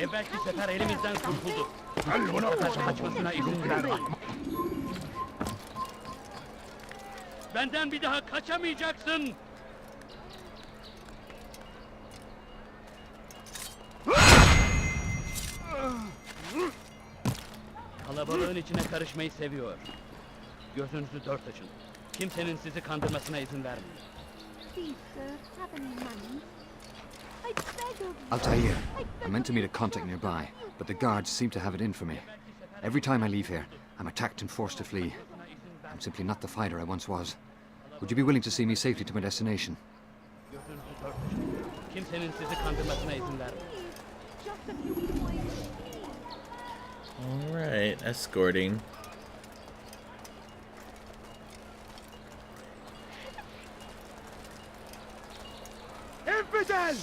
Evvelki sefer elimizden kurtuldu. Bu sefer kaçmasına izin verme. Benden bir daha kaçamayacaksın. Kalabalığın içine karışmayı seviyor. Gözünüzü dört açın. Kimsenin sizi kandırmasına izin vermeyin. Altair, I meant to meet a contact nearby, but the guards seem to have it in for me. Every time I leave here, I'm attacked and forced to flee. I'm simply not the fighter I once was. Would you be willing to see me safely to my destination? Gözünüzü dört açın. Kimsenin sizi kandırmasına izin vermeyin. Alright, escorting. Infidel!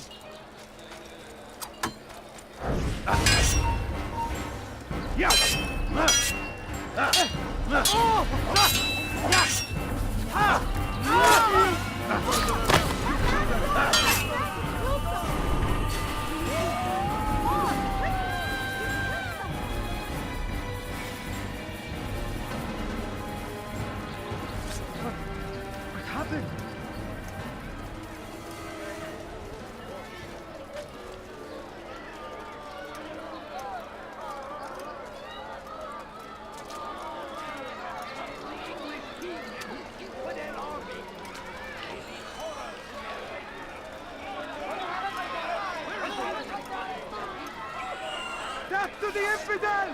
What happened? Death to the infidel!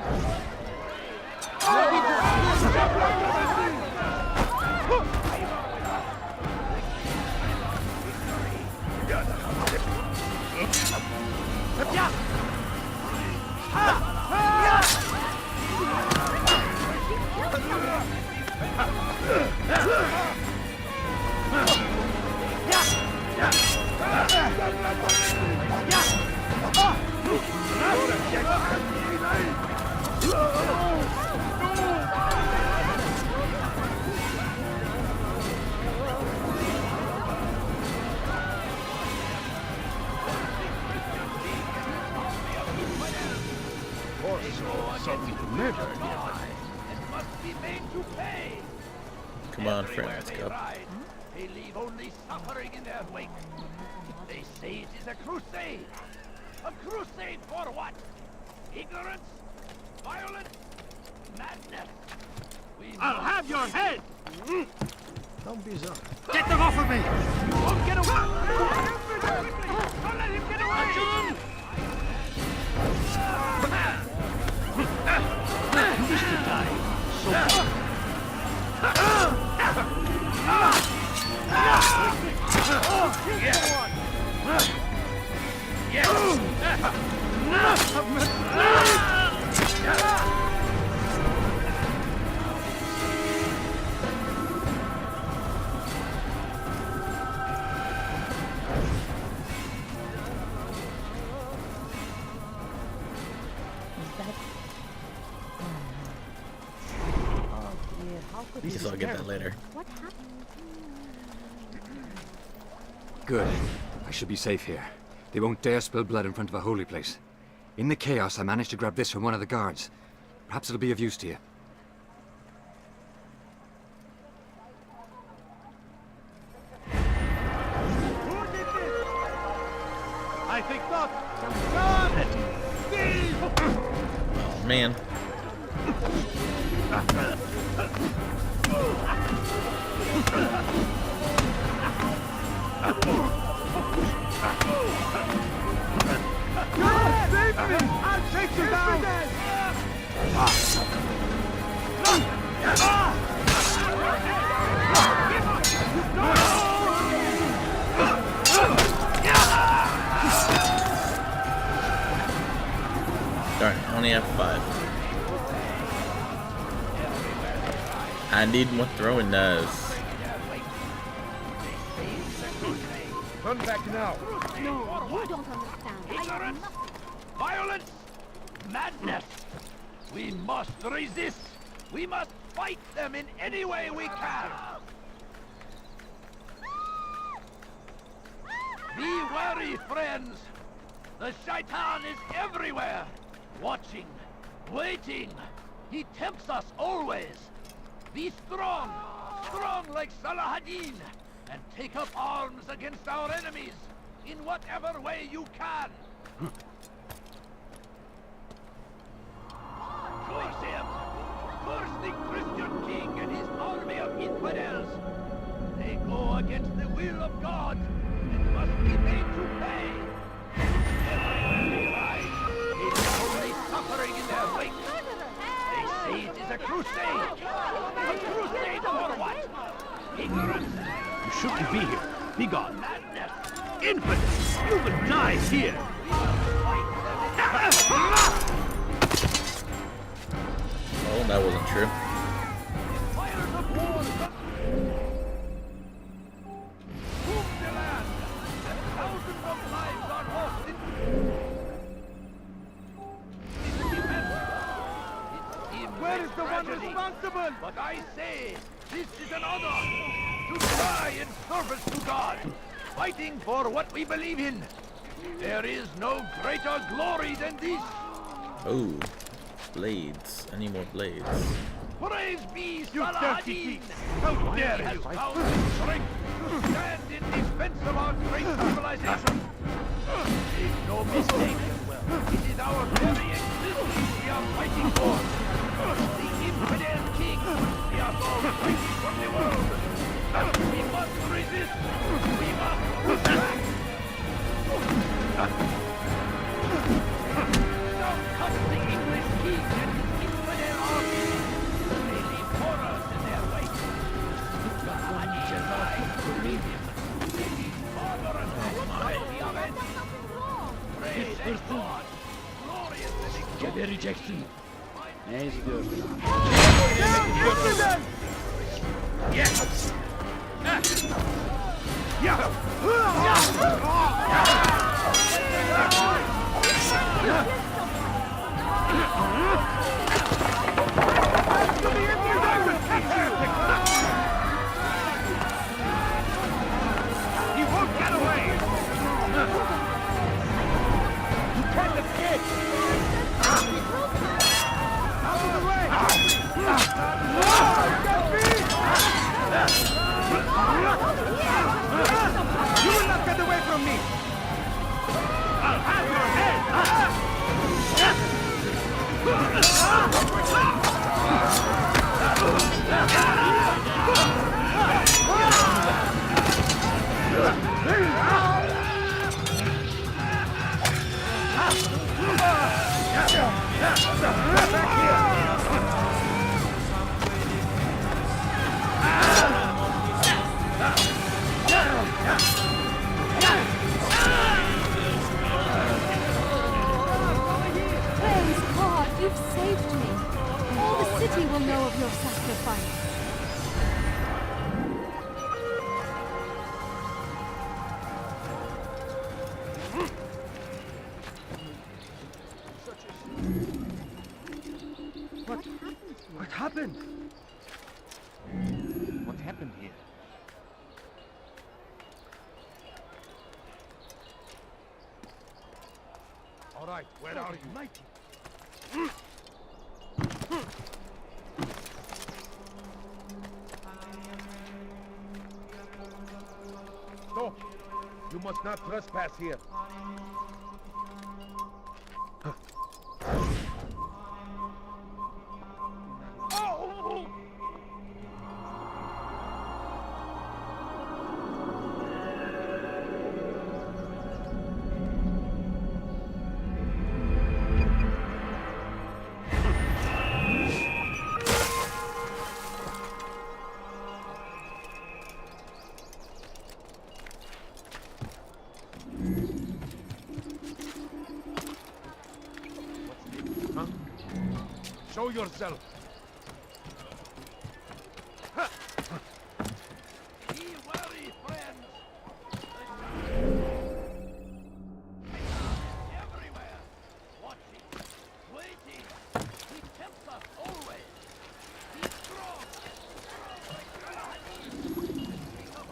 Come on, friend, let's go. They leave only suffering in their wake. They say it is a crusade. A crusade for what? Ignorance? Violence? Madness? I'll have your head! Don't be so. Get them off of me! You won't get away! Don't let him get away! You wish to die. So Guess I'll get that later. Good. I should be safe here. They won't dare spill blood in front of a holy place. In the chaos, I managed to grab this from one of the guards. Perhaps it'll be of use to you. I think not. God! Steve! Oh, man. God, save me! I'll take you down! Darn, I only have 5. I need more throwing knives. Turn back now. No, you don't understand. Ignorance? Violence? Madness? We must resist. We must fight them in any way we can. Be wary, friends. The shaitan is everywhere, watching, waiting. He tempts us always. Be strong, strong like Salahadin, and take up arms against our enemies in whatever way you can. Curse him! Curse the Christian king and his army of infidels! They go against the will of God and must be made to pay. Everywhere they ride, it is only suffering in their wake. They say it is a crusade. A crusade for what? Ignorance. You shouldn't be here. Be gone. Madness. Infidels! You will die here! Oh, that wasn't true. Fires of war. Boom the land. And thousands of lives are lost in defense. Where is the one Tragedy. responsible? But I say, this is an honor to die in service to God, fighting for what we believe in. There is no greater glory than this. Oh, blades. I need more blades. Praise be You dirty Saladin! beast! How He dare has you! found the strength to stand in defense of our great civilization. Make no mistake, it is our very existence we are fighting for. The infidel king, we are so fighting from the world. We must resist. We must push back. Now comes the English king and his infidel army. They leave horrors in their wake. Pis hırsız. Gebereceksin. Ne istiyorsun? He won't get away! You can't escape! Out of the way! You will not get away from me! I'll have your head! Praise God, you've saved me. All the city will know of your sacrifice. What happened? What happened here? All right, where are you? Mighty. Stop! You must not trespass here. Show yourself. Be wary, friends. Everywhere, watching, waiting. He tempts us always. Be strong.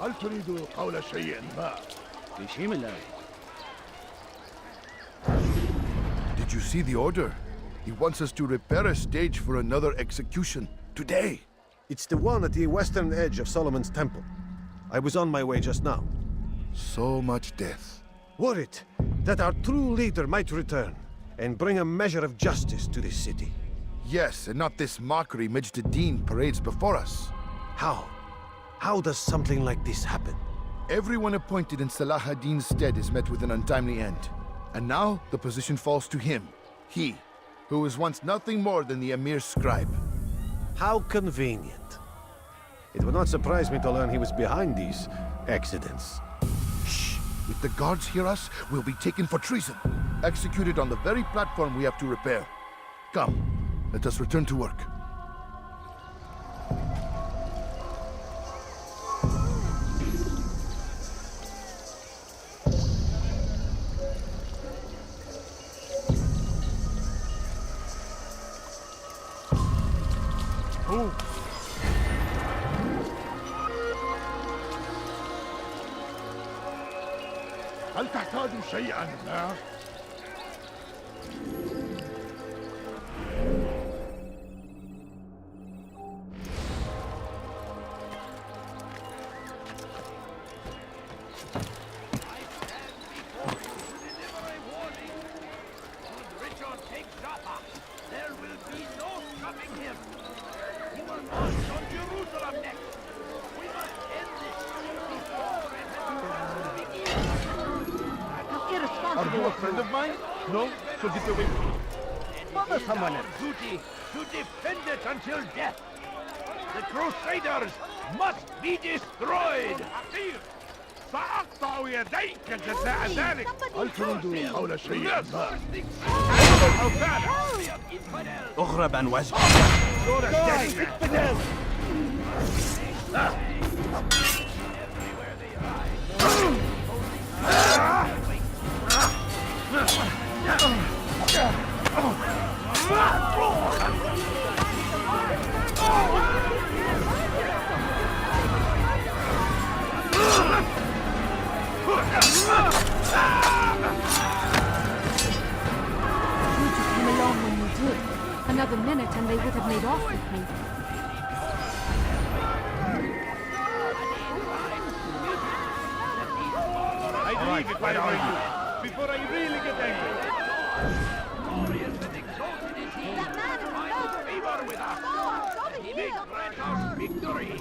هل تريد قول شيء ما؟ Bir şey mi lazım? you see the order? He wants us to repair a stage for another execution. Today. It's the one at the western edge of Solomon's Temple. I was on my way just now. So much death. Worried that our true leader might return and bring a measure of justice to this city. Yes, and not this mockery Majd ad-Din parades before us. How? How does something like this happen? Everyone appointed in Salah ad-Din's stead is met with an untimely end. And now, the position falls to him. He, who was once nothing more than the Emir's scribe. How convenient. It would not surprise me to learn he was behind these accidents. Shh! If the guards hear us, we'll be taken for treason. Executed on the very platform we have to repair. Come, let us return to work. هل تحتاج شيئا ما؟ Are you a friend of mine? No? So get away from me. Bother someone else. Duty to defend it until death. The Crusaders must be destroyed. سأقطع يديك جزاء ذلك. هل تريد حول شيء ما؟ اغرب عن وجهي. Came along when you did. Another minute and they would have made off with me. I'd leave if I were you, before I really get angry. Glorious and exalted is he. Find favor with us. He may grant us victory.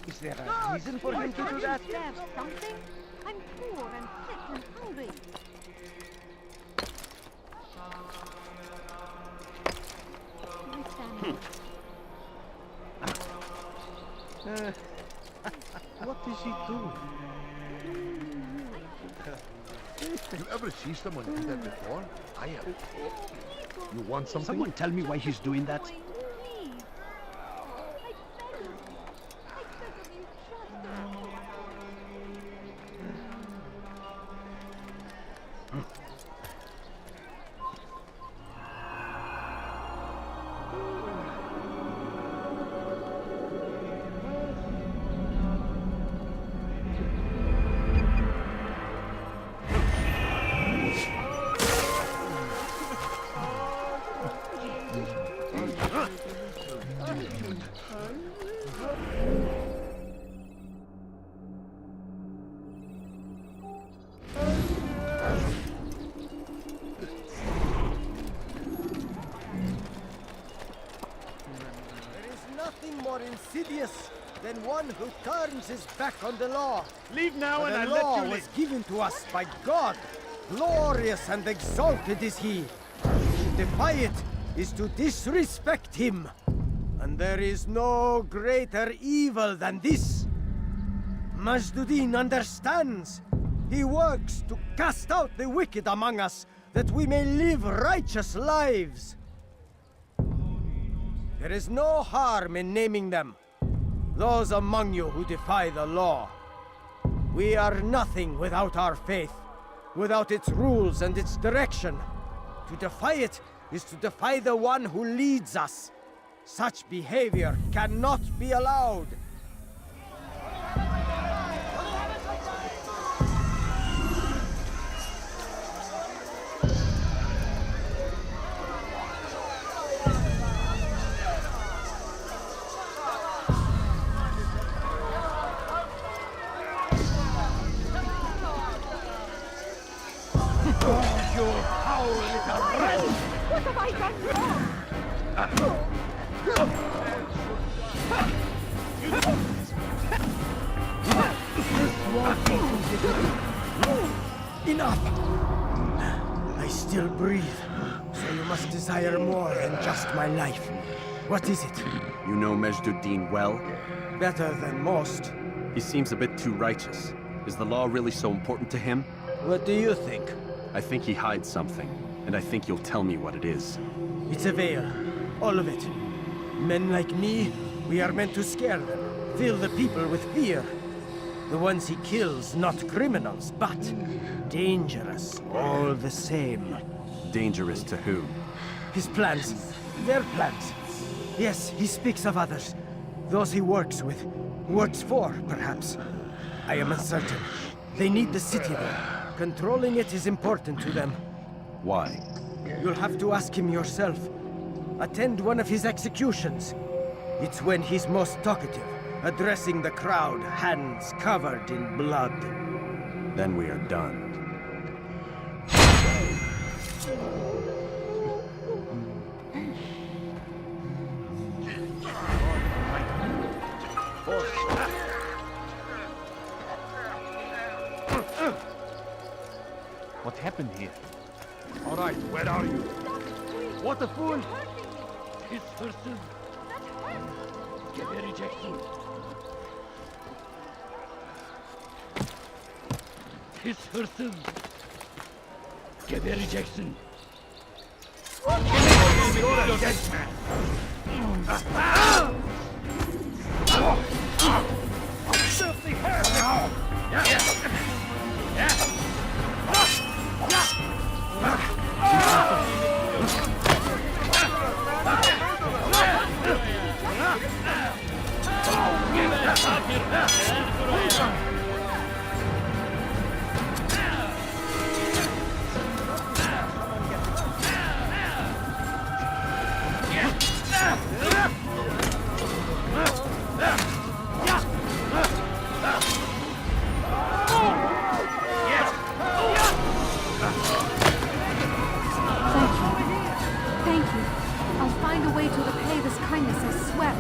Is there a reason for him to do that? There's something. I'm poor and sick and hungry. What is he doing? You ever see someone do that before? I have. You want something? Someone tell me why he's doing that. Please. I beg of you, trust Nothing more insidious than one who turns his back on the law. Leave now and The I'll law let you was live. given to us by God. Glorious and exalted is he. To defy it is to disrespect him. And there is no greater evil than this. Majd ad-Din understands. He works to cast out the wicked among us, that we may live righteous lives. There is no harm in naming them. Those among you who defy the law. We are nothing without our faith, without its rules and its direction. To defy it is to defy the one who leads us. Such behavior cannot be allowed. What have I done wrong? Enough! I still breathe, so you must desire more than just my life. What is it? You know Majd-ud-Din well? Better than most. He seems a bit too righteous. Is the law really so important to him? What do you think? I think he hides something, and I think you'll tell me what it is. It's a veil. All of it. Men like me, we are meant to scare them, fill the people with fear. The ones he kills, not criminals, but dangerous all the same. Dangerous to whom? His plans. Their plans. Yes, he speaks of others. Those he works with. Works for, perhaps. I am uncertain. They need the city there. Controlling it is important to them. Why? You'll have to ask him yourself. Attend one of his executions. It's when he's most talkative, addressing the crowd, hands covered in blood. Then we are done. What happened here? All right, where are you? What a fool! His hırsız. Gebereceksin. His hırsız. Gebereceksin. You're a dead man! Filthy hair! Thank you. I'll find a way to repay this kindness, I swear it.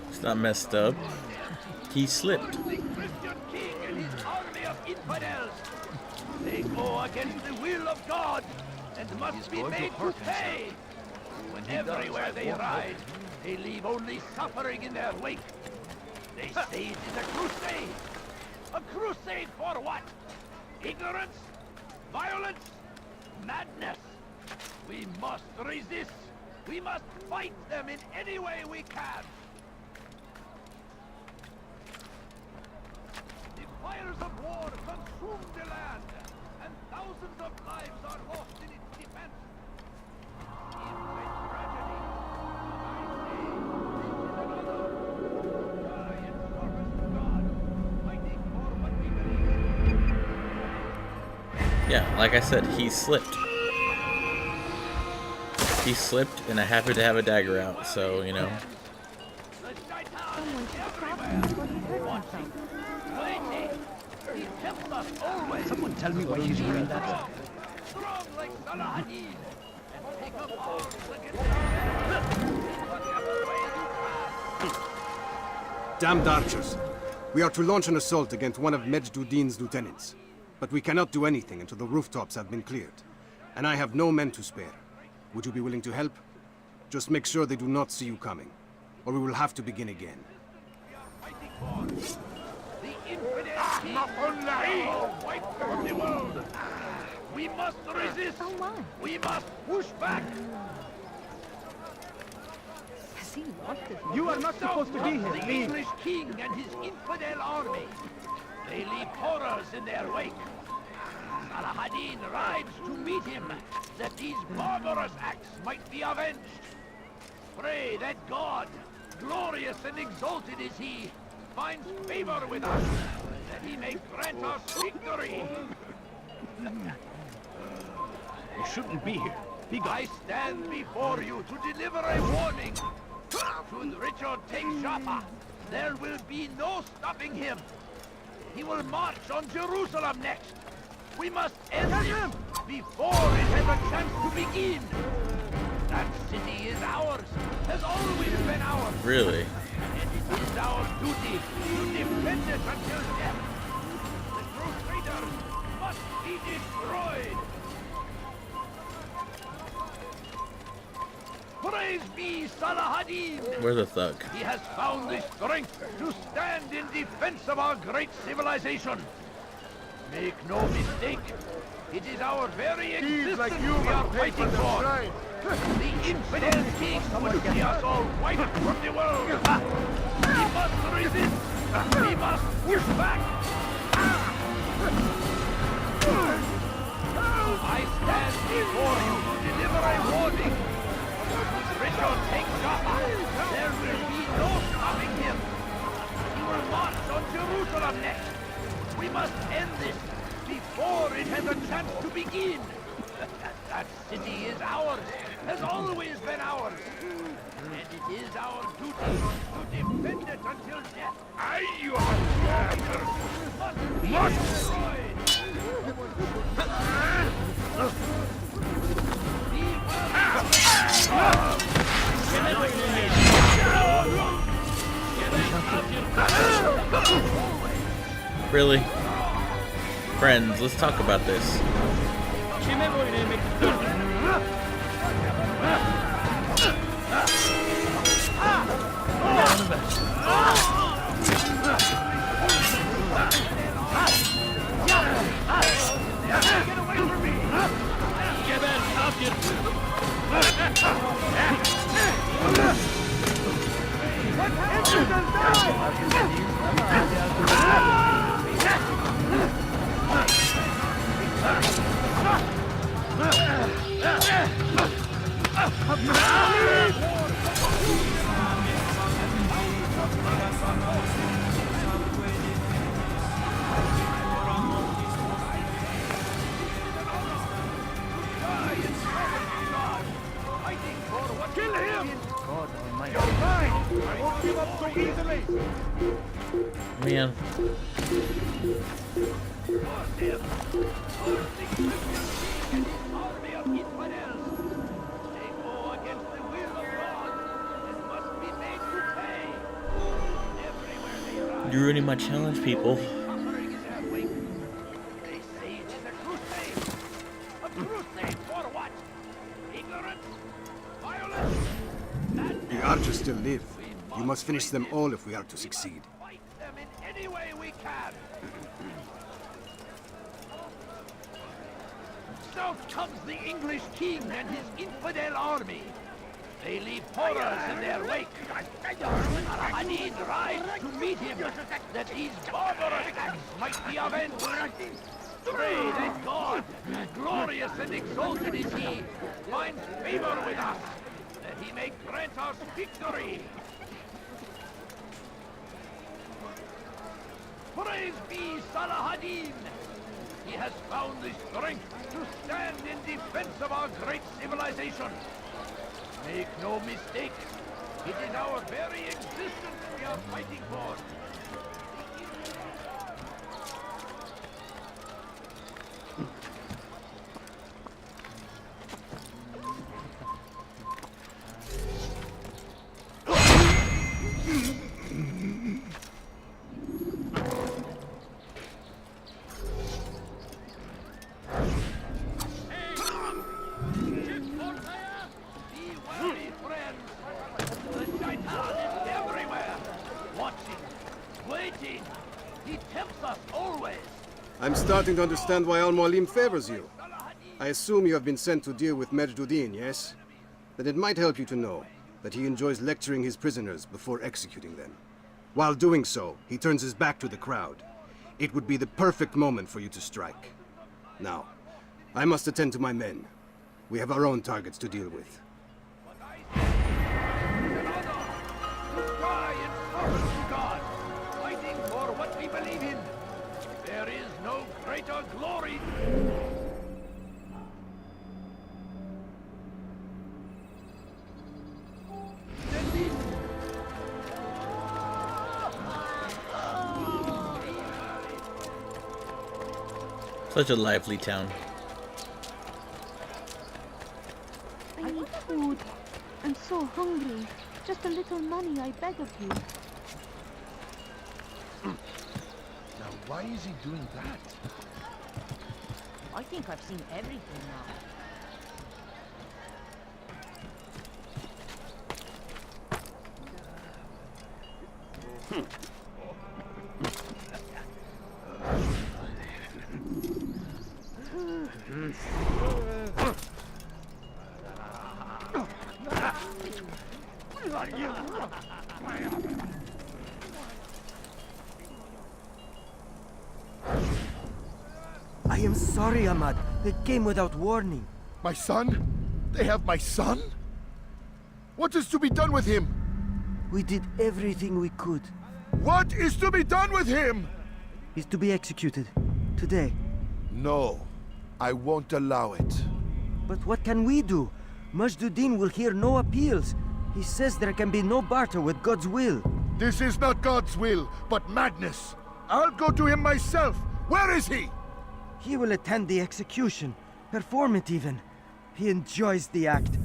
It's not messed up. He slipped. The Christian king and his army of infidels. They go against the will of God and must be made to pay. When everywhere they ride, they leave only suffering in their wake. They say it is a crusade. A crusade for what? Ignorance? Violence? Madness? We must resist. We must fight them in any way we can. The fires of war consume the land, and thousands of lives are lost in its defense. In great tragedy, I say, this is another. Die in service to God, fighting for what we believe. Yeah, like I said, he slipped. He slipped, and I happened to have a dagger out, so, you know. Someone should stop him before he hurts himself. He tempts us always. Someone tell me why he's wearing that. Strong like Saladin, and take up arms against our enemies. Whatever way you can. Damned archers. We are to launch an assault against one of Majd-ud-Din's lieutenants. But we cannot do anything until the rooftops have been cleared. And I have no men to spare. Would you be willing to help? Just make sure they do not see you coming, or we will have to begin again. Fighting for the infidel king will wipe from the world. We must resist. So what? We must push back. Does he want this? You are not supposed to be here. The Leave. English king and his infidel army. They leave horrors in their wake. Saladin rides to meet him, that these barbarous acts might be avenged. Pray that God, glorious and exalted is he, finds favor with us, that he may grant us victory. You shouldn't be here. I stand before you to deliver a warning. Should Richard take Joppa, there will be no stopping him. He will march on Jerusalem next. We must end him before it has a chance to begin. That city is ours, has always been ours. Really? And it is our duty to defend it until death. The Crusaders must be destroyed. Praise be Salahadin! Where's the thug? He has found the strength to stand in defense of our great civilization. Make no mistake, it is our very existence we are fighting for. The infidel king would see us all wiped from the world. We must resist. We must push back. I stand before you to deliver a warning. Richard takes Joppa. There will be no stopping him. He will march on Jerusalem next. We must end this before it has a chance to begin. That city is ours, has always been ours. And it is our duty to defend it until death. You must be destroyed. Really? Friends, let's talk about this. Get away from me! Kill him! God Almighty. You're fine! I won't give up so easily! Man. You're ruining my challenge, people. They say it is a crusade. A crusade for what? Ignorance? Violence? The archers still live. You must finish them all if we are to succeed. Fight them in any way we can. South comes the English king and his infidel army. They leave horrors in their wake. Al-Hadid rides to meet him, that these barbarous acts might be avenged. Pray that God, glorious and exalted is he, finds favor with us, that he may grant us victory. Praise be Salahadin! He has found the strength to stand in defense of our great civilization. Make no mistake, it is our very existence we are fighting for. I'm starting to understand why Al-Mualim favors you. I assume you have been sent to deal with Majd-ud-Din, yes? Then it might help you to know that he enjoys lecturing his prisoners before executing them. While doing so, he turns his back to the crowd. It would be the perfect moment for you to strike. Now, I must attend to my men. We have our own targets to deal with. I greater glory. Such a lively town. I need food. I'm so hungry. Just a little money, I beg of you. Now, why is he doing that? I think I've seen everything now. I am sorry, Ahmad. They came without warning. My son? They have my son? What is to be done with him? We did everything we could. What is to be done with him? He's to be executed. Today. No, I won't allow it. But what can we do? Majduddin will hear no appeals. He says there can be no barter with God's will. This is not God's will, but madness. I'll go to him myself. Where is he? He will attend the execution. Perform it even. He enjoys the act.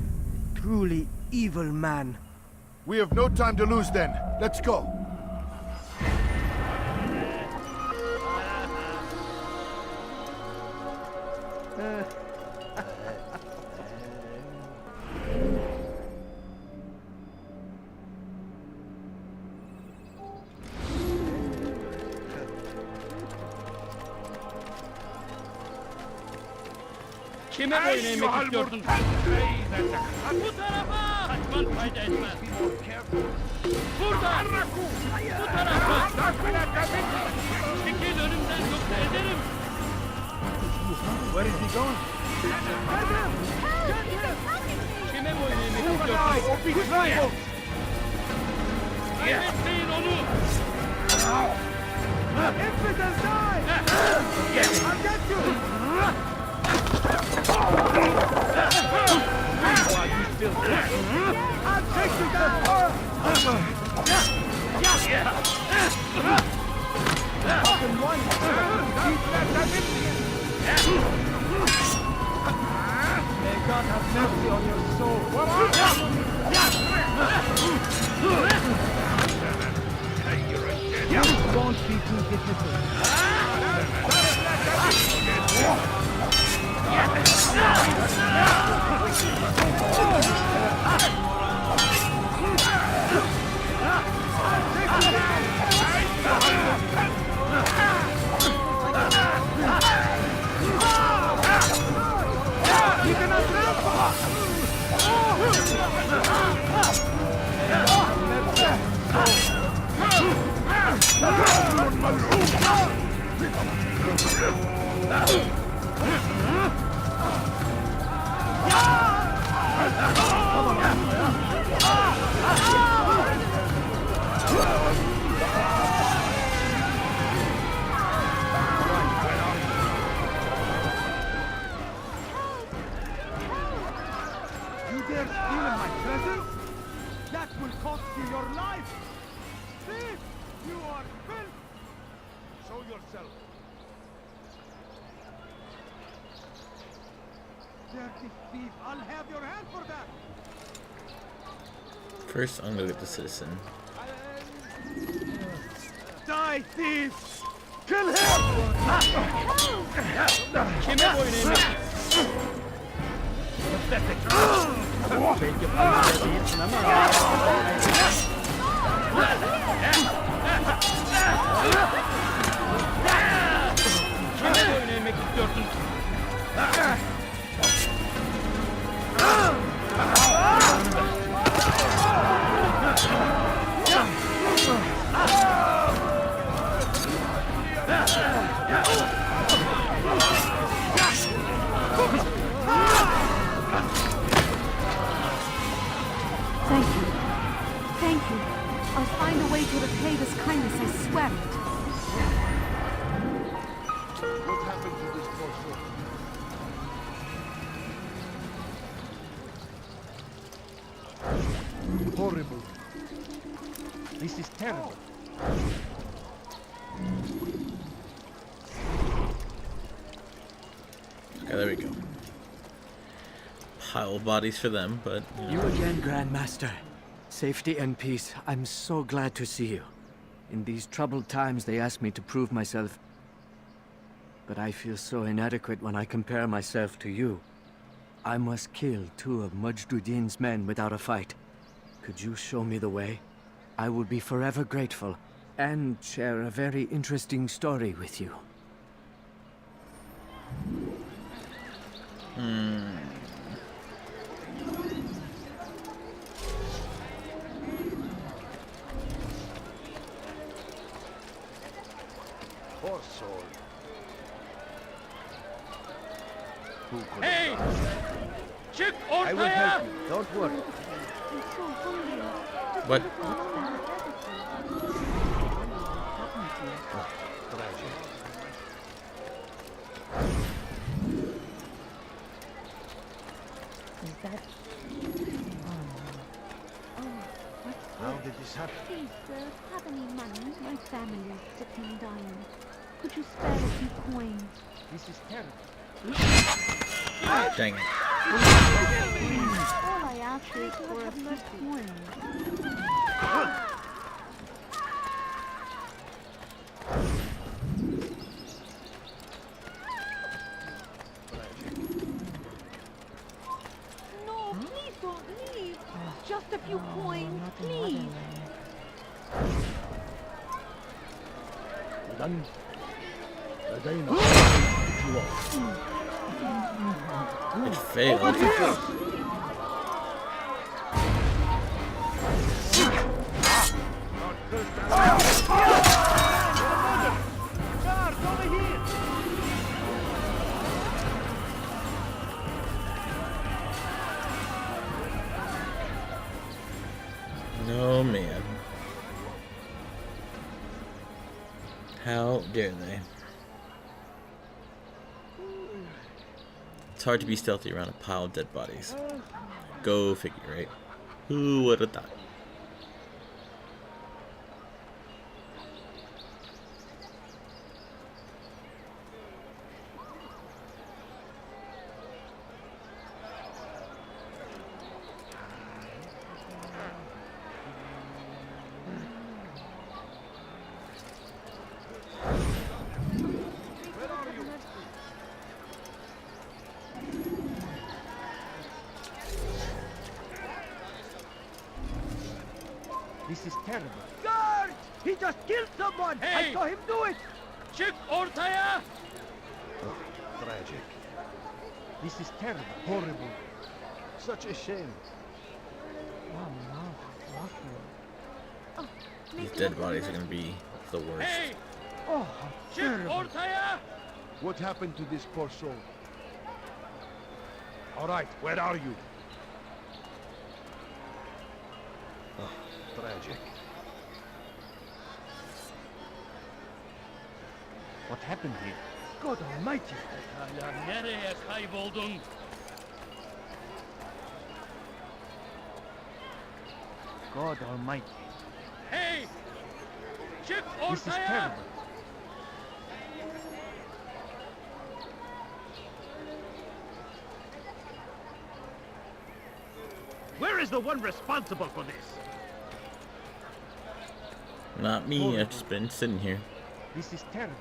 Truly evil man. We have no time to lose then. Let's go. Kime boyun eğmek istiyorsun? Bu tarafa! Kaçman fayda etmez. Burada! Bu tarafa! Çekil önümden yoksa ederim. Where is he going? Kime boyun eğmek istiyorsun? Kaybetmeyin onu! Infidels die! I'll get you! While you still I'll take you down! Fucking one! May God have mercy on your soul! Won't be too difficult. You dare steal in my presence? That will cost you your life! Thief! You are filth! Show yourself! Dirty thief! I'll have your hand for that! First, I'm gonna get the citizen. Die, thief! Kill him! Kime boyun eğmek? Belki fazla değilsin ama... Kime boyun eğmek istiyorsun? Thank you. Thank you. I'll find a way to repay this kindness, I swear it. What happened poor soul. Horrible. This is terrible. Okay, there we go. Pile of bodies for them, but You again, Grandmaster. Safety and peace. I'm so glad to see you. In these troubled times, they ask me to prove myself. But I feel so inadequate when I compare myself to you. I must kill 2 of Majduddin's men without a fight. Could you show me the way? I will be forever grateful, and share a very interesting story with you. Poor soul. Who could Hey! have done that? Çık I will ortaya! help you. Don't worry. I'm so hungry. what? Tragic. Is that... How did this happen? Please, sir, have any money? My family is sick and dying. Could you spare a few coins? This is terrible. Dang it. All I ask is for a few coins. No, please don't leave. Just a few coins, please. Done. لدينا It failed. Guards over here! No, man. How dare they? It's hard to be stealthy around a pile of dead bodies. Go figure, right? Who would have thought? This is terrible. Guards! He just killed someone! Hey! I saw him do it! Çık ortaya! Tragic. This is terrible. Horrible. Such a shame. These dead bodies are gonna be the worst. Hey! Oh, how Çık terrible. ortaya! What happened to this poor soul? All right, where are you? Tragic. What happened here? God Almighty! Hala nereye kayboldun? God Almighty! Hey! Çık This is ortaya! terrible. Where is the one responsible for this? Not me, I've just been sitting here. This is terrible.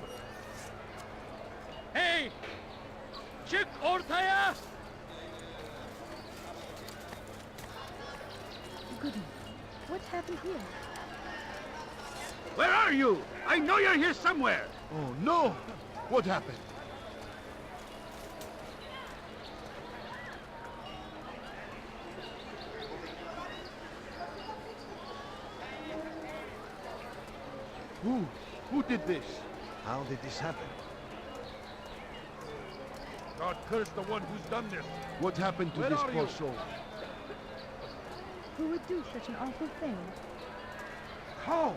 Hey! Çık ortaya! Goodness, what happened here? Where are you? I know you're here somewhere. Oh no! What happened? Who did this? How did this happen? God curse the one who's done this. What happened to Where this are poor you? soul? Who would do such an awful thing? How?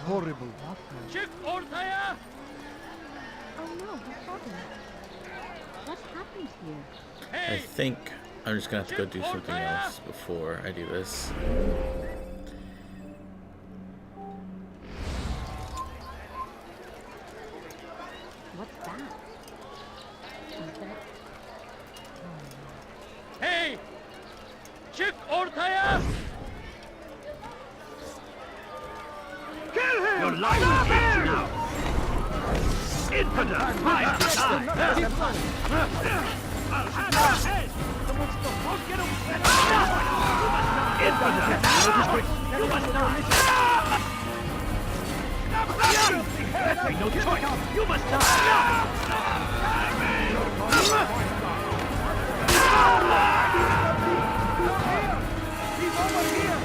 horrible. Çık ortaya! Oh no, what happened? What happened here? I think I'm just gonna have to go do something else before I do this. What's that? Is that... Hey! Çık ortaya! Kill him! Your life is now! Infidel! Fire! I'll have your head! Get away! Infidel! You must die! That ain't no choice! You must die! He's over here!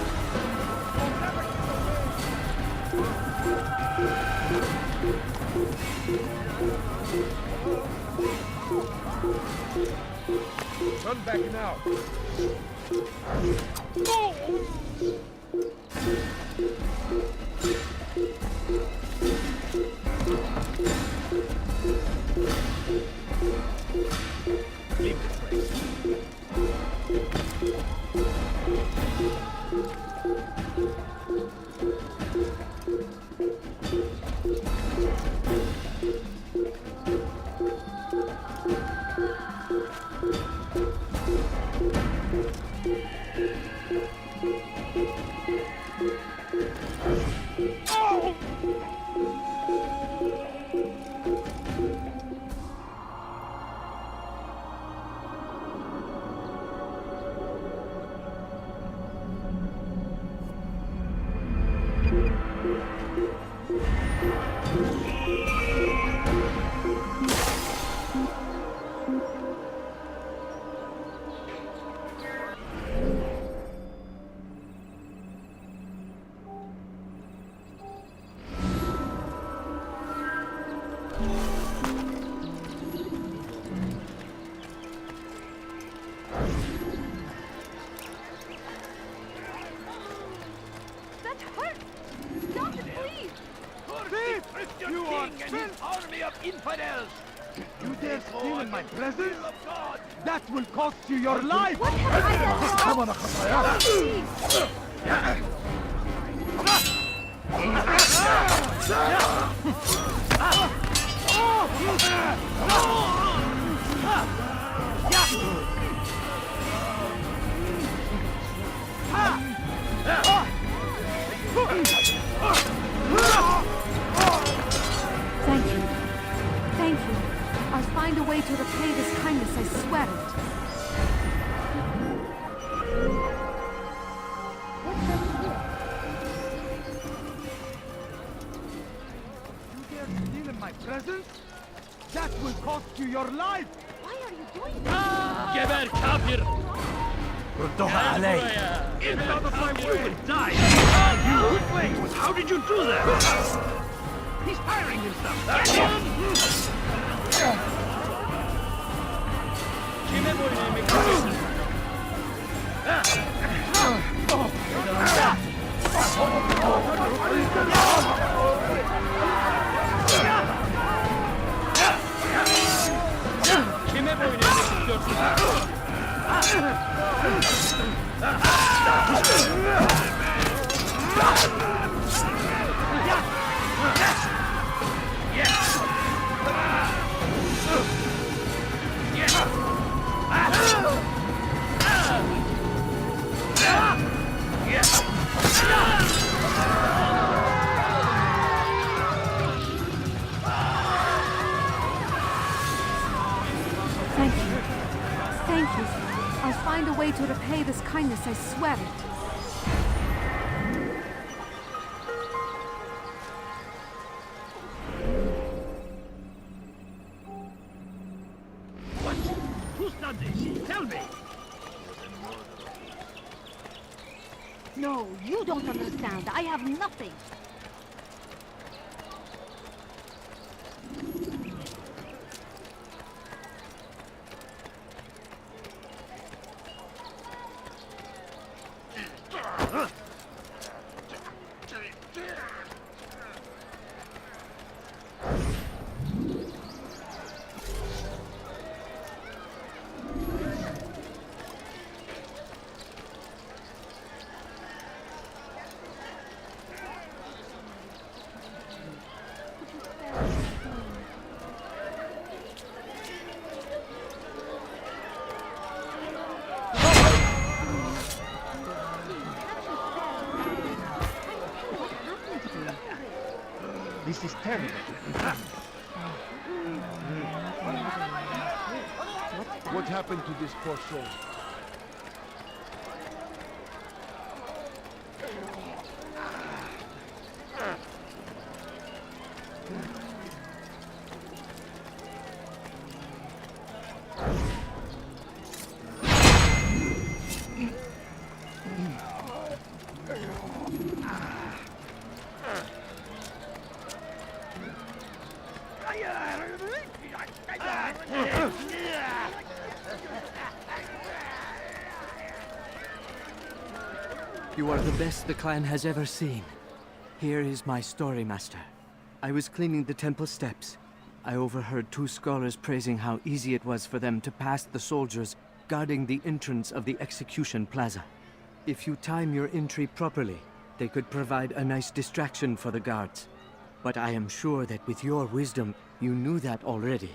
Turn back now. Leave this place. That hurts! Stop it, please! Christian king and his army of infidels! You dare steal in my presence? That will cost you your life! What have I done Come wrong? on, Akhazaya! Please! Thank you. Thank you. I'll find a way to repay this kindness, I swear it. You dare steal in my presence? That will cost you your life! Why are you doing this? Geber kafir! ردوها علي! Buraya! It's out of my way! You will die! You! Wait! How did you do that? He's firing himself! Get him! Kime boyun eğmek istiyorsun? Kime boyun eğmek istiyorsun? Thank you. Thank you. I'll find a way to repay this kindness, I swear it. What? Who's done this? Tell me! No, you don't understand. I have nothing. What happened to this poor soul? You are the best the clan has ever seen. Here is my story, Master. I was cleaning the temple steps. I overheard two scholars praising how easy it was for them to pass the soldiers guarding the entrance of the execution plaza. If you time your entry properly, they could provide a nice distraction for the guards. But I am sure that with your wisdom, you knew that already.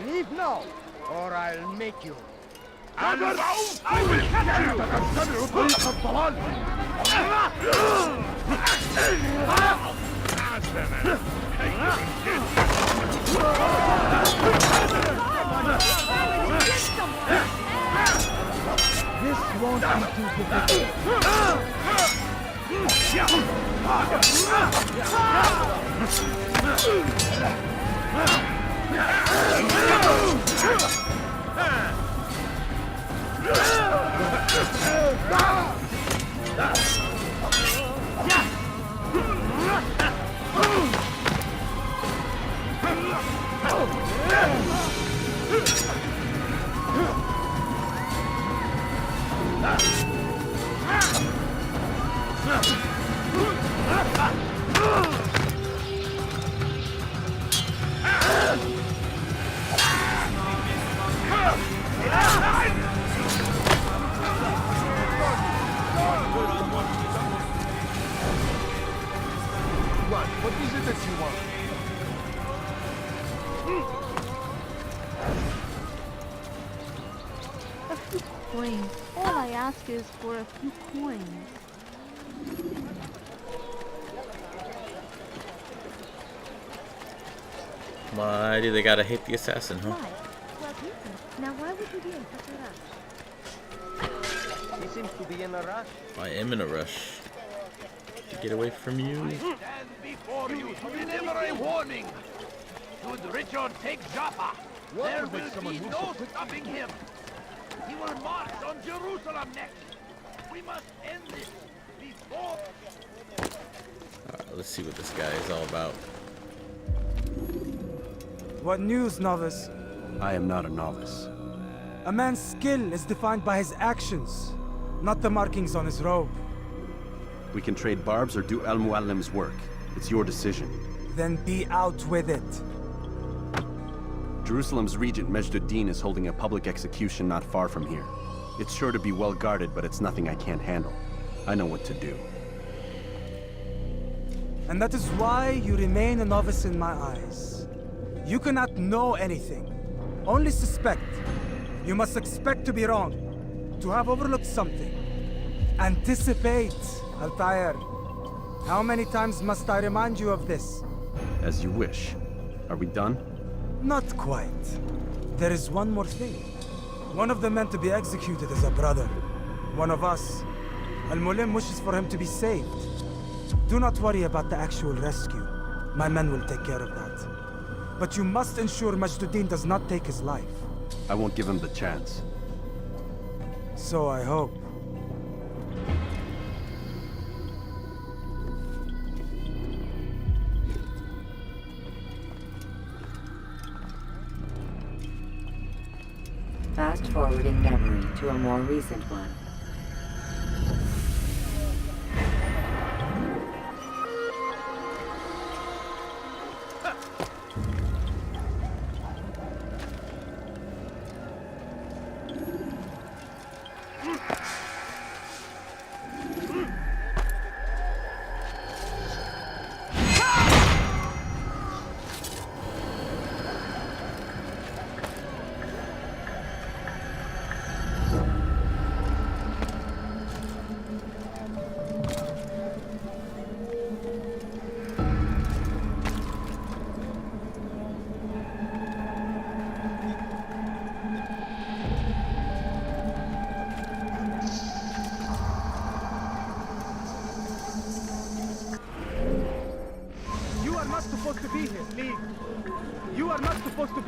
Leave now, or I'll make you. I will This won't be too difficult. What is it that you want? A few coins. All I ask is for a few coins. Why do they gotta hate the assassin, huh? Right. Well, listen. Now, why would you be in such a rush? He seems to be in a rush. I am in a rush to get away from you. Stand before you to deliver a warning. Should Richard take Jaffa, there will be no stopping him. He will march on Jerusalem next. We must end this before... Alright, let's see what this guy is all about. What news, novice? I am not a novice. A man's skill is defined by his actions, not the markings on his robe. We can trade barbs or do Al-Muallim's work. It's your decision. Then be out with it. Jerusalem's regent Majd-ud-Din is holding a public execution not far from here. It's sure to be well guarded, but it's nothing I can't handle. I know what to do. And that is why you remain a novice in my eyes. You cannot know anything, only suspect. You must expect to be wrong, to have overlooked something. Anticipate, Altair. How many times must I remind you of this? As you wish. Are we done? Not quite. There is one more thing. One of the men to be executed is a brother. One of us. Al-Mulim wishes for him to be saved. Do not worry about the actual rescue. My men will take care of that. But you must ensure Majd-ud-Din does not take his life. I won't give him the chance. So I hope. Fast-forwarding memory to a more recent one.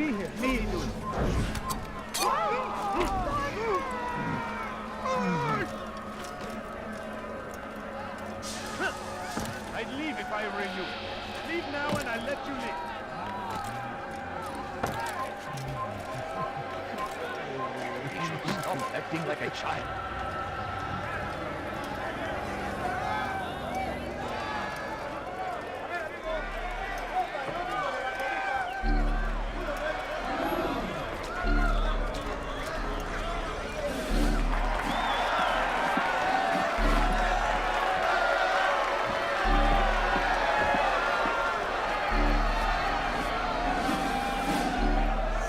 be here. Me too. I'd leave if I were you. Leave now and I'll let you live. Stop acting like a child.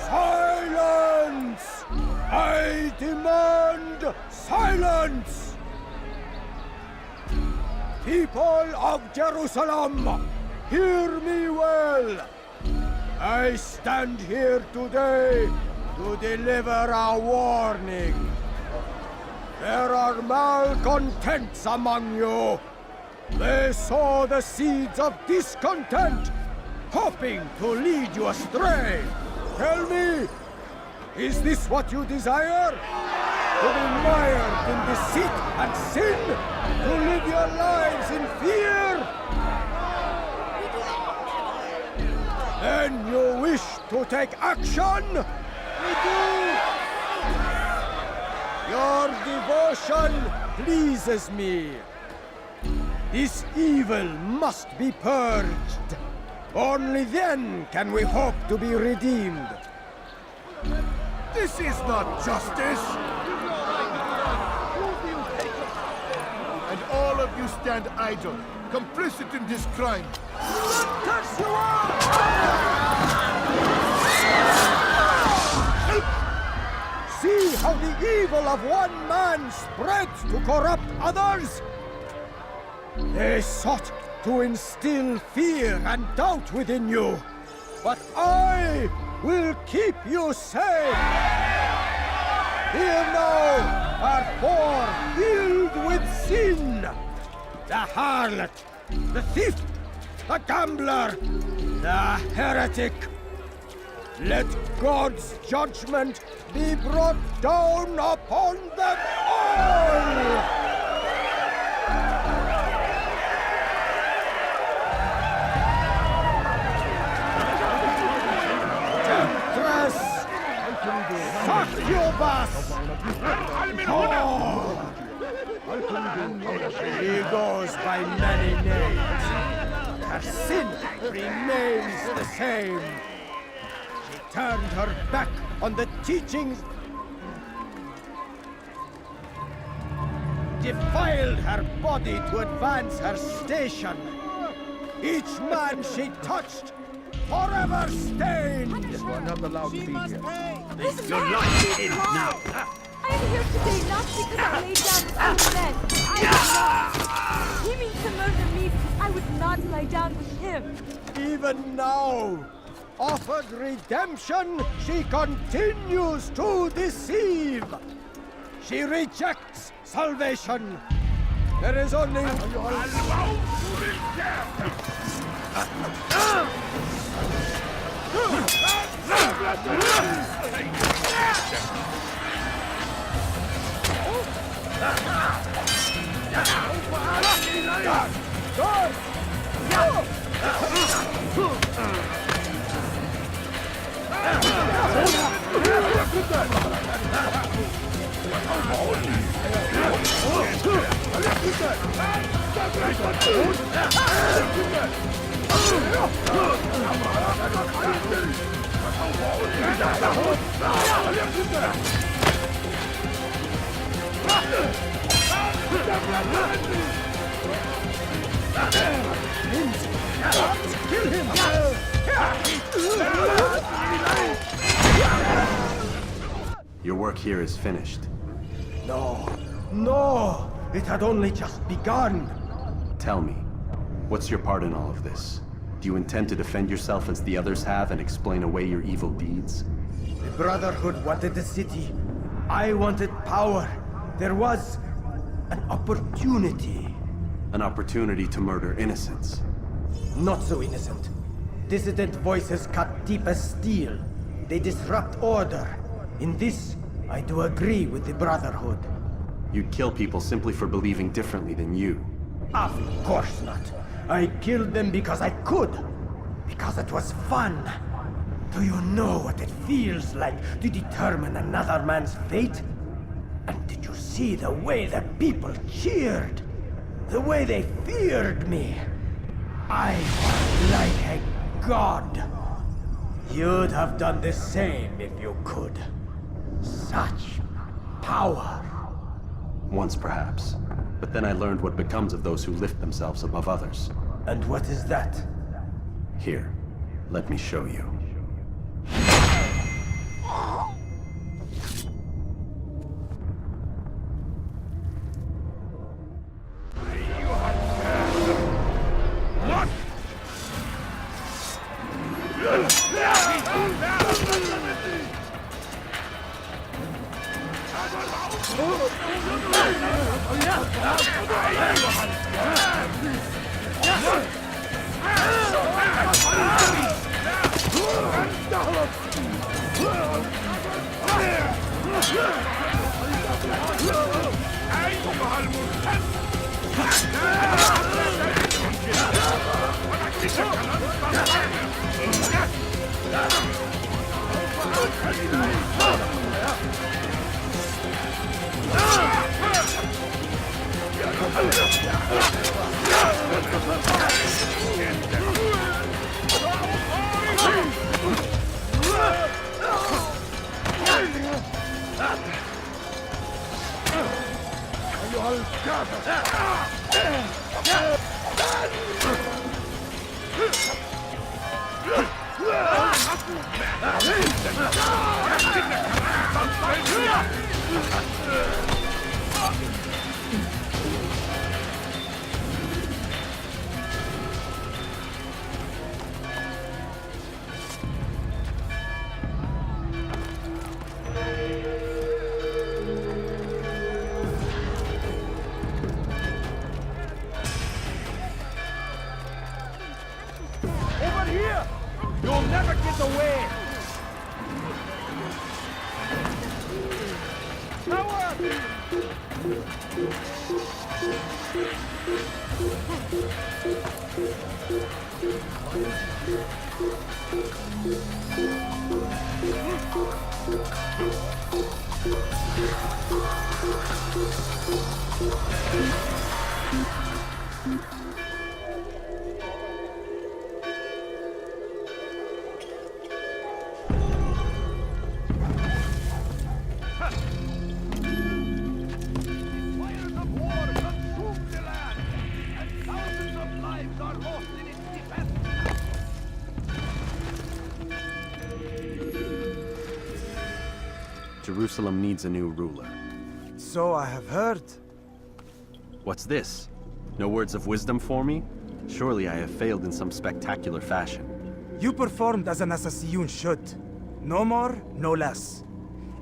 Silence! I demand silence! People of Jerusalem, hear me well. I stand here today to deliver a warning. There are malcontents among you. They sow the seeds of discontent, hoping to lead you astray. Tell me, is this what you desire? To be mired in deceit and sin? To live your lives in fear? Then you wish to take action? We do! Your devotion pleases me. This evil must be purged. Only then can we hope to be redeemed. This is not justice! And all of you stand idle, complicit in this crime. Curse you all! See how the evil of one man spreads to corrupt others? They sought to instill fear and doubt within you, but I will keep you safe. Here now are four filled with sin. The harlot, the thief, the gambler, the heretic. Let God's judgment be brought down upon them all! Succubus! Oh. She goes by many names. Her sin remains the same. She turned her back on the teachings, defiled her body to advance her station. Each man she touched forever stained! You are not allowed to be here. Your life ends now. I am here today not because I laid down with other men. I would not. He means to murder me. I would not lie down with him. Even now, offered redemption, she continues to deceive. She rejects salvation. There is only kill him! Your work here is finished. No! It had only just begun! Tell me, what's your part in all of this? Do you intend to defend yourself as the others have and explain away your evil deeds? The Brotherhood wanted the city. I wanted power. There was an opportunity. An opportunity to murder innocents. Not so innocent. Dissident voices cut deep as steel. They disrupt order. In this, I do agree with the Brotherhood. You'd kill people simply for believing differently than you. Of course not. I killed them because I could. Because it was fun. Do you know what it feels like to determine another man's fate? And did you see the way the people cheered? The way they feared me? I was like a god. You'd have done the same if you could. Such power. Once, perhaps. But then I learned what becomes of those who lift themselves above others. And what is that? Here, let me show you. Over here! You'll never get away! Jerusalem needs a new ruler. So I have heard. What's this? No words of wisdom for me? Surely I have failed in some spectacular fashion. You performed as an AC1 should. No more, no less.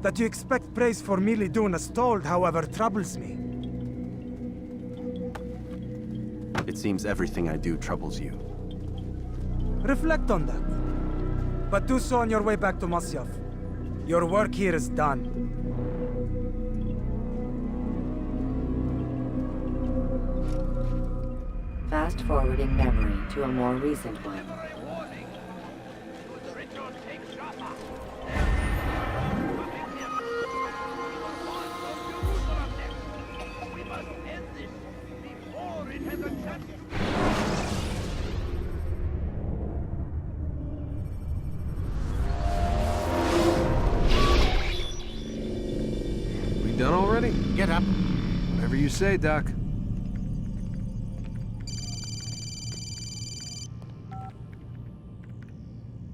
That you expect praise for merely doing as told, however, troubles me. It seems everything I do troubles you. Reflect on that. But do so on your way back to Masyaf. Your work here is done. Fast-forwarding memory to a more recent one. We done already? Get up. Whatever you say, Doc.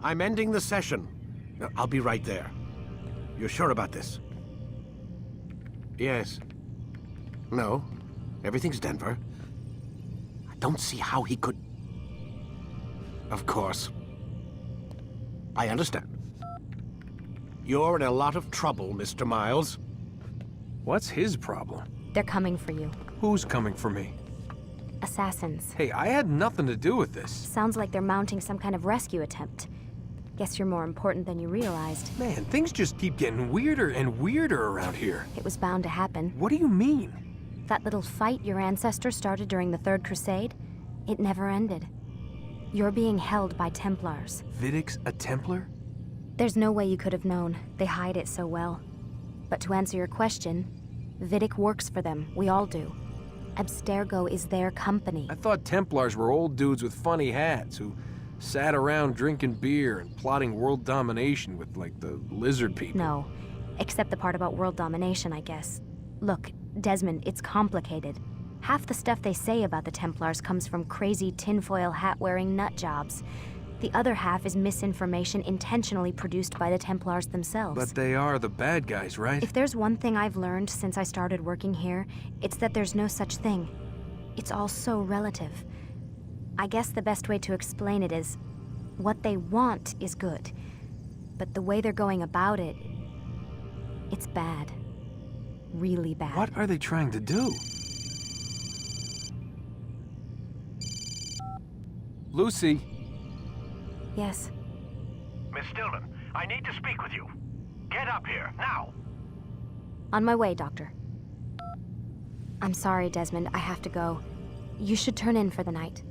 I'm ending the session. I'll be right there. You're sure about this? Yes. No. Everything's Denver. I don't see how he could... Of course. I understand. You're in a lot of trouble, Mr. Miles. What's his problem? They're coming for you. Who's coming for me? Assassins. Hey, I had nothing to do with this. Sounds like they're mounting some kind of rescue attempt. Guess you're more important than you realized. Man, things just keep getting weirder and weirder around here. It was bound to happen. What do you mean? That little fight your ancestors started during the Third Crusade, it never ended. You're being held by Templars. Vidic's a Templar? There's no way you could have known. They hide it so well. But to answer your question, Vidic works for them. We all do. Abstergo is their company. I thought Templars were old dudes with funny hats who sat around drinking beer and plotting world domination with, like, the lizard people. No. Except the part about world domination, I guess. Look, Desmond, it's complicated. Half the stuff they say about the Templars comes from crazy tinfoil hat-wearing nut jobs. The other half is misinformation intentionally produced by the Templars themselves. But they are the bad guys, right? If there's one thing I've learned since I started working here, it's that there's no such thing. It's all so relative. I guess the best way to explain it is, what they want is good. But the way they're going about it, it's bad. Really bad. What are they trying to do? Lucy? Yes. Miss Stillman, I need to speak with you. Get up here, now! On my way, Doctor. I'm sorry, Desmond. I have to go. You should turn in for the night.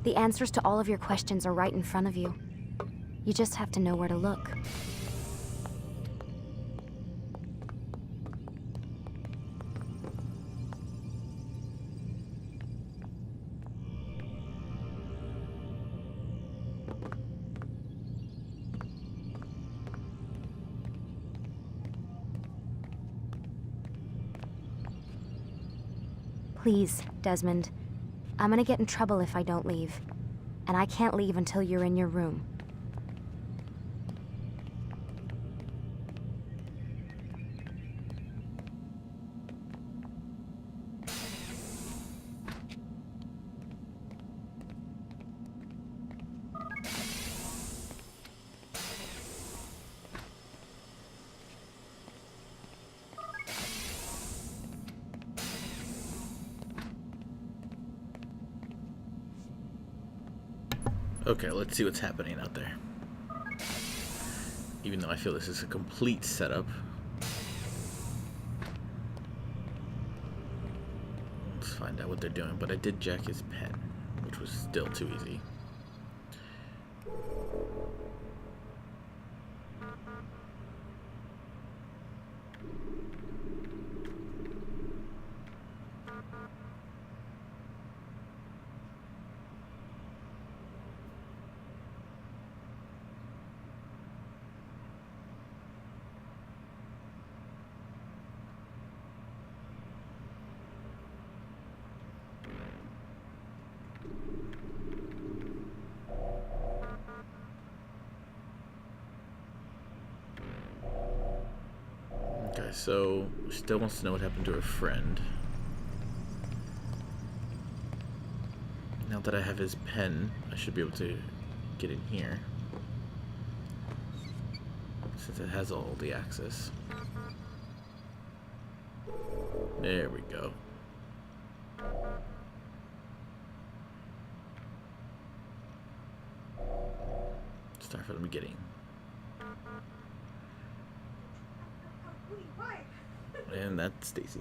The answers to all of your questions are right in front of you. You just have to know where to look. Please, Desmond. I'm gonna get in trouble if I don't leave. And I can't leave until you're in your room. Okay, let's see what's happening out there. Even though I feel this is a complete setup. Let's find out what they're doing. But I did jack his pen, which was still too easy. Okay, so she still wants to know what happened to her friend. Now that I have his pen, I should be able to get in here. Since it has all the access. There we go. Start from the beginning. And that's Stacy.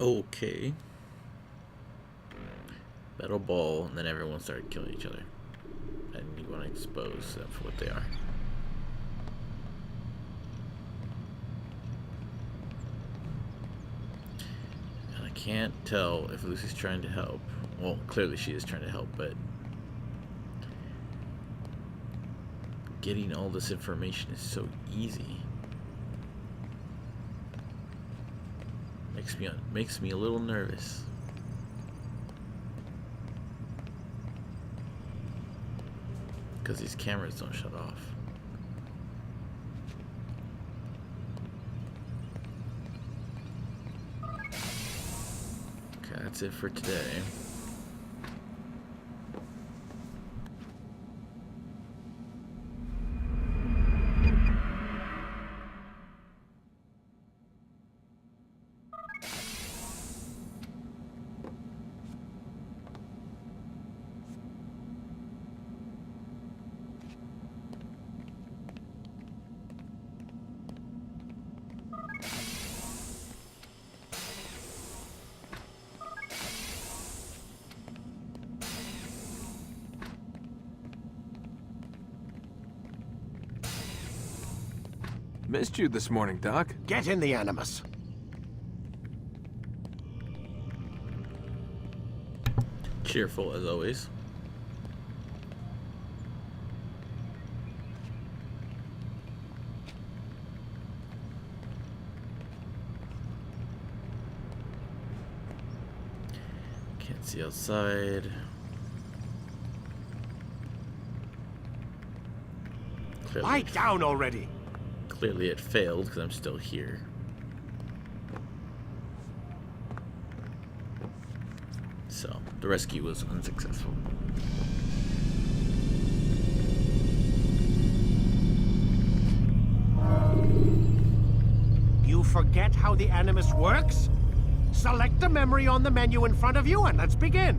Okay. Metal ball, and then everyone started killing each other. And you want to expose them for what they are. And I can't tell if Lucy's trying to help. Well, clearly she is trying to help, but getting all this information is so easy. Makes me a little nervous. Because these cameras don't shut off. Okay, that's it for today. Missed you this morning, Doc. Get in the Animus. Cheerful as always. Can't see outside. Lie down already. Clearly it failed because I'm still here. So, the rescue was unsuccessful. You forget how the Animus works? Select a memory on the menu in front of you and let's begin.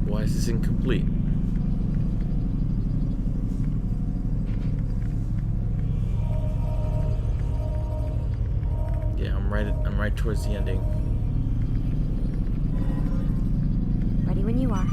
Why is this incomplete? I'm right towards the ending. Ready when you are.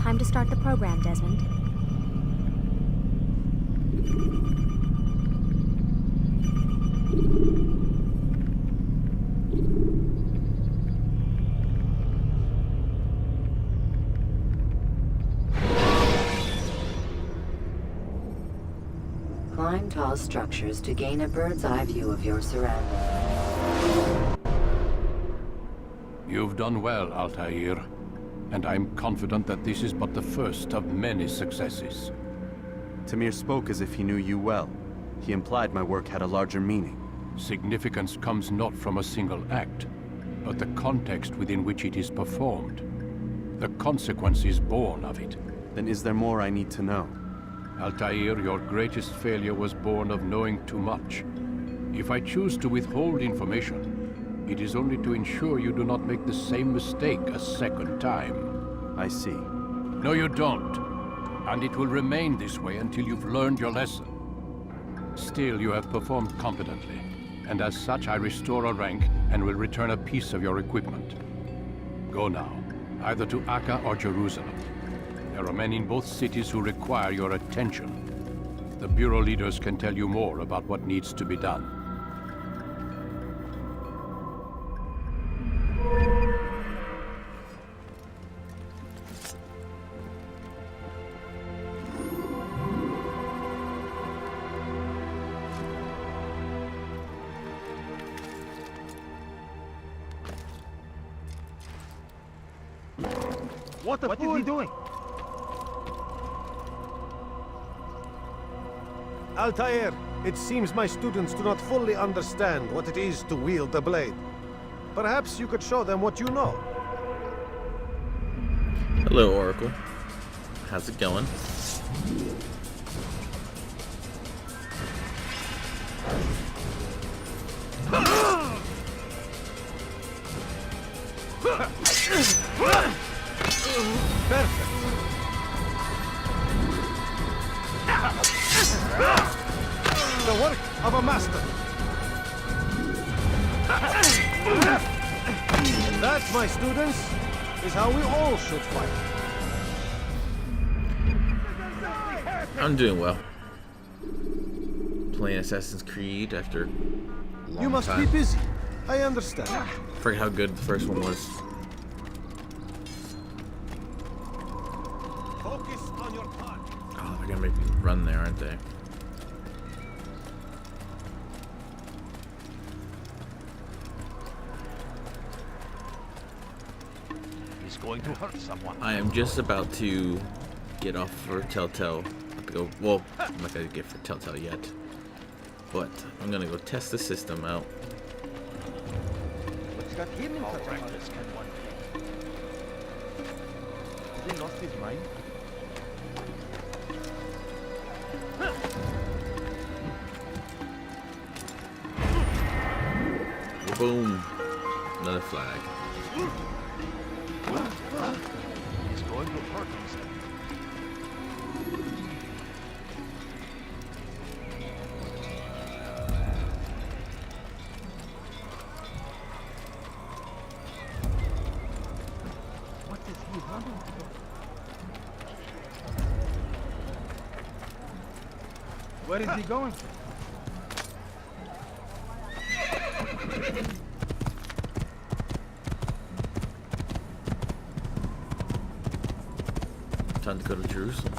Time to start the program, Desmond. Climb tall structures to gain a bird's eye view of your surroundings. You've done well, Altair, and I'm confident that this is but the first of many successes. Tamir spoke as if he knew you well. He implied my work had a larger meaning. Significance comes not from a single act, but the context within which it is performed. The consequences born of it. Then is there more I need to know? Altair, your greatest failure was born of knowing too much. If I choose to withhold information, it is only to ensure you do not make the same mistake a second time. I see. No, you don't. And it will remain this way until you've learned your lesson. Still, you have performed competently, and as such I restore a rank and will return a piece of your equipment. Go now, either to Akka or Jerusalem. There are men in both cities who require your attention. The Bureau leaders can tell you more about what needs to be done. What is he doing? Altair, it seems my students do not fully understand what it is to wield the blade. Perhaps you could show them what you know. Hello, Oracle. how's it going? Perfect. The work of a master. And that, my students, is how we all should fight. I'm doing well. Playing Assassin's Creed after a long You must time. be busy. I understand. Forget how good the first one was. Focus on your target. Oh, they're gonna make me run there, aren't they? He's going to hurt someone. I am just about to get off for Telltale. I have to go. Well, I'm not gonna get for Telltale yet, but I'm gonna go test the system out. What's got him in such a hurry? Has he lost his mind? Boom! Another flag. He's going to hurt himself. What is he running for? Where is he going? Time to go to Jerusalem.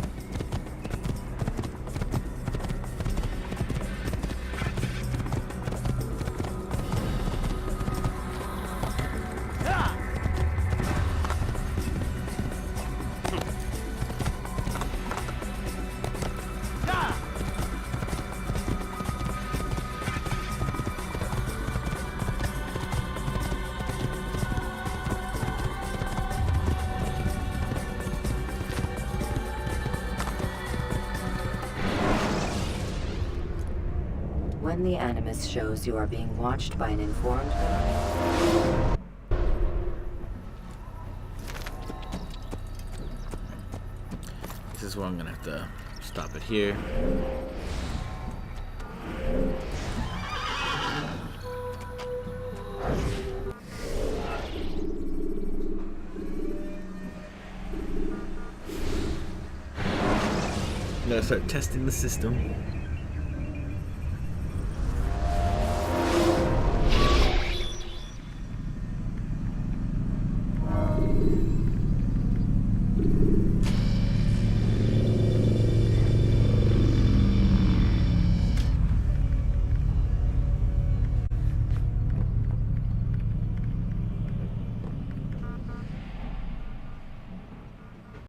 When the Animus shows you are being watched by an informed... This is where I'm gonna have to stop it here. I'm gonna start testing the system.